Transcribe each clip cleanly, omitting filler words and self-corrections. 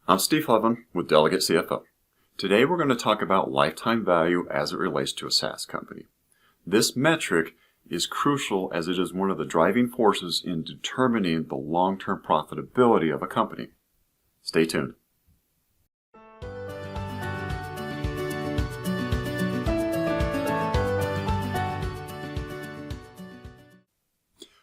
I'm Steve Hovland with Delegate CFO. Today we're going to talk about lifetime value as it relates to a SaaS company. This metric is crucial as it is one of the driving forces in determining the long-term profitability of a company. Stay tuned.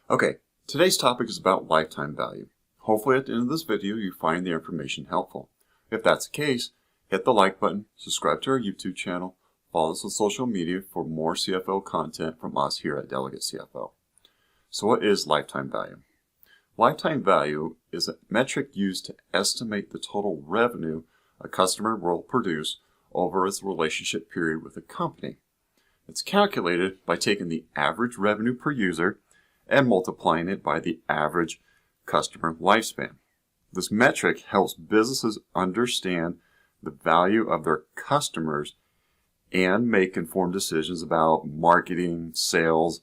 Okay, today's topic is about lifetime value. Hopefully at the end of this video you find the information helpful. If that's the case, hit the like button, subscribe to our YouTube channel, follow us on social media for more CFO content from us here at Delegate CFO. So what is lifetime value? Lifetime value is a metric used to estimate the total revenue a customer will produce over its relationship period with a company. It's calculated by taking the average revenue per user and multiplying it by the average customer lifespan. This metric helps businesses understand the value of their customers and make informed decisions about marketing, sales,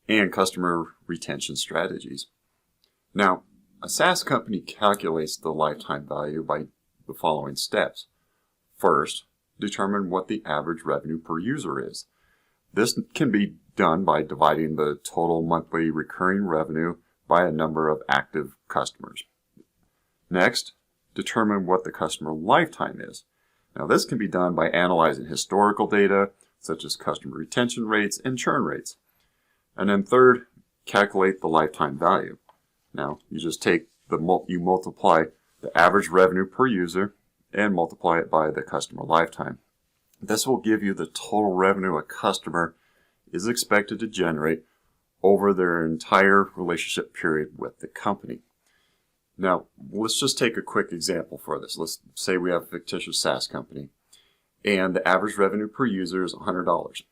and customer retention strategies. Now, a SaaS company calculates the lifetime value by the following steps. First, determine what the average revenue per user is. This can be done by dividing the total monthly recurring revenue by a number of active customers. Next, determine what the customer lifetime is. Now this can be done by analyzing historical data such as customer retention rates and churn rates. And then third, calculate the lifetime value. Now you just take you multiply the average revenue per user and multiply it by the customer lifetime. This will give you the total revenue a customer is expected to generate over their entire relationship period with the company. Now, let's just take a quick example for this. Let's say we have a fictitious SaaS company, and the average revenue per user is $100.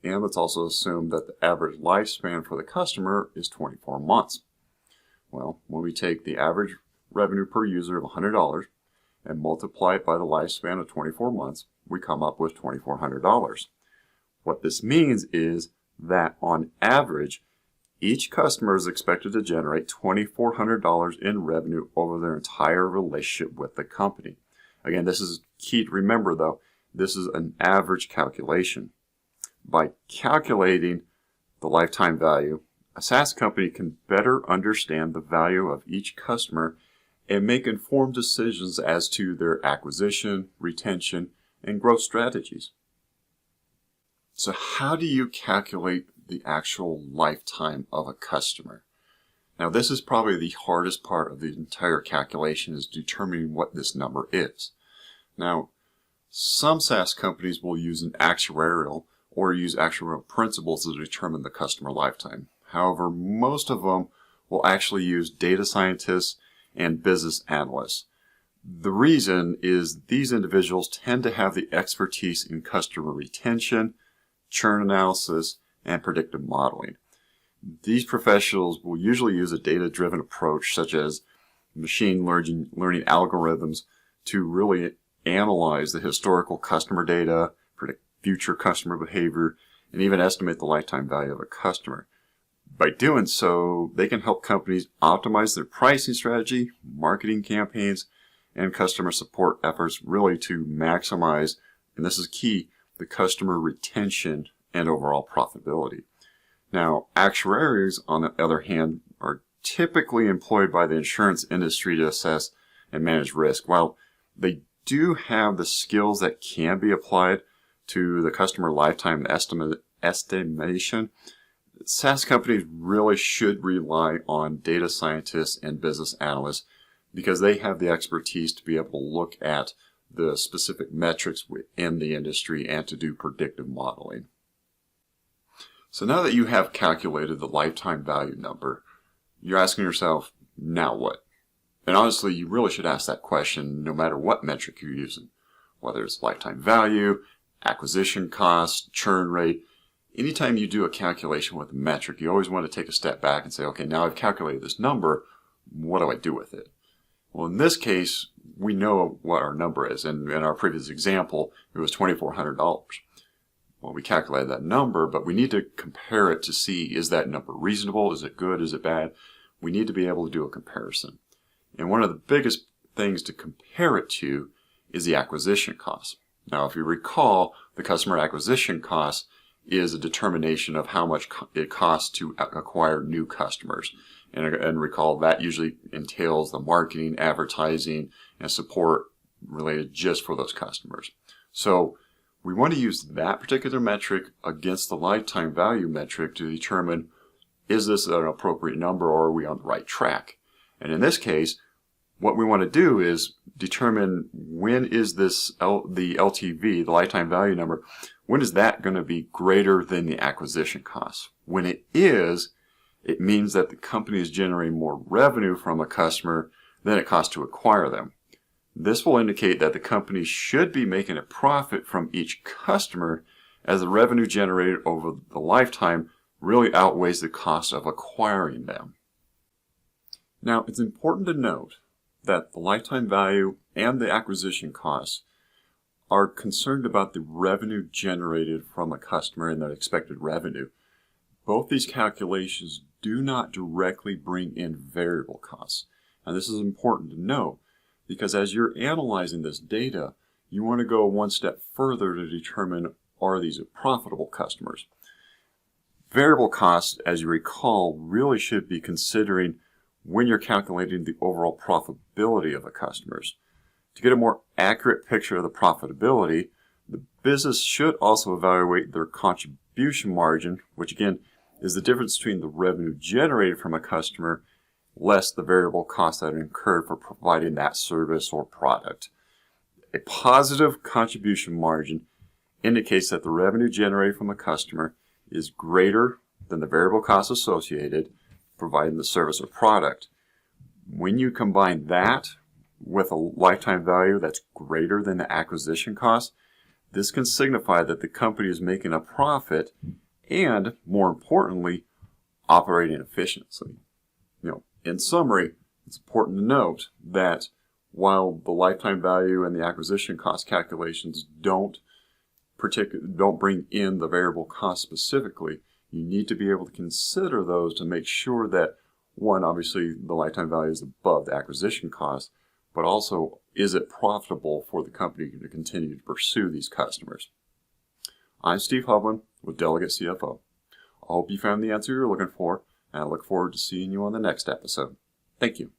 And let's also assume that the average lifespan for the customer is 24 months. Well, when we take the average revenue per user of $100 and multiply it by the lifespan of 24 months, we come up with $2,400. What this means is that on average, each customer is expected to generate $2,400 in revenue over their entire relationship with the company. Again, this is key to remember though, this is an average calculation. By calculating the lifetime value, a SaaS company can better understand the value of each customer and make informed decisions as to their acquisition, retention, and growth strategies. So how do you calculate the actual lifetime of a customer? Now this is probably the hardest part of the entire calculation, is determining what this number is. Now some SaaS companies will use an actuarial or use actuarial principles to determine the customer lifetime. However, most of them will actually use data scientists and business analysts. The reason is these individuals tend to have the expertise in customer retention, churn analysis, and predictive modeling. These professionals will usually use a data-driven approach such as machine learning algorithms to really analyze the historical customer data, predict future customer behavior, and even estimate the lifetime value of a customer. By doing so, they can help companies optimize their pricing strategy, marketing campaigns, and customer support efforts, really to maximize, and this is key, the customer retention and overall profitability. Now, actuaries, on the other hand, are typically employed by the insurance industry to assess and manage risk. While they do have the skills that can be applied to the customer lifetime estimation, SaaS companies really should rely on data scientists and business analysts because they have the expertise to be able to look at the specific metrics within the industry and to do predictive modeling. So now that you have calculated the lifetime value number, you're asking yourself, now what? And honestly, you really should ask that question no matter what metric you're using, whether it's lifetime value, acquisition cost, churn rate. Anytime you do a calculation with a metric, you always want to take a step back and say, okay, now I've calculated this number, what do I do with it? Well, in this case, we know what our number is. And in our previous example, it was $2,400. Well, we calculated that number, but we need to compare it to see, is that number reasonable? Is it good? Is it bad? We need to be able to do a comparison. And one of the biggest things to compare it to is the acquisition cost. Now, if you recall, the customer acquisition cost is a determination of how much it costs to acquire new customers. And recall that usually entails the marketing, advertising, and support related just for those customers. So we want to use that particular metric against the lifetime value metric to determine, is this an appropriate number or are we on the right track? And in this case, what we want to do is determine when is this the LTV, the lifetime value number, when is that going to be greater than the acquisition cost? When it is, it means that the company is generating more revenue from a customer than it costs to acquire them. This will indicate that the company should be making a profit from each customer, as the revenue generated over the lifetime really outweighs the cost of acquiring them. Now, it's important to note that the lifetime value and the acquisition costs are concerned about the revenue generated from a customer and their expected revenue. Both these calculations do not directly bring in variable costs. Now, this is important to note because as you're analyzing this data, you want to go one step further to determine, are these profitable customers? Variable costs, as you recall, really should be considering when you're calculating the overall profitability of the customers. To get a more accurate picture of the profitability, the business should also evaluate their contribution margin, which again is the difference between the revenue generated from a customer less the variable costs that are incurred for providing that service or product. A positive contribution margin indicates that the revenue generated from a customer is greater than the variable costs associated providing the service or product. When you combine that with a lifetime value that's greater than the acquisition cost, this can signify that the company is making a profit and, more importantly, operating efficiently. In summary, it's important to note that while the lifetime value and the acquisition cost calculations don't bring in the variable cost specifically, you need to be able to consider those to make sure that, one, obviously the lifetime value is above the acquisition cost, but also, is it profitable for the company to continue to pursue these customers? I'm Steve Hovland with Delegate CFO. I hope you found the answer you're looking for, and I look forward to seeing you on the next episode. Thank you.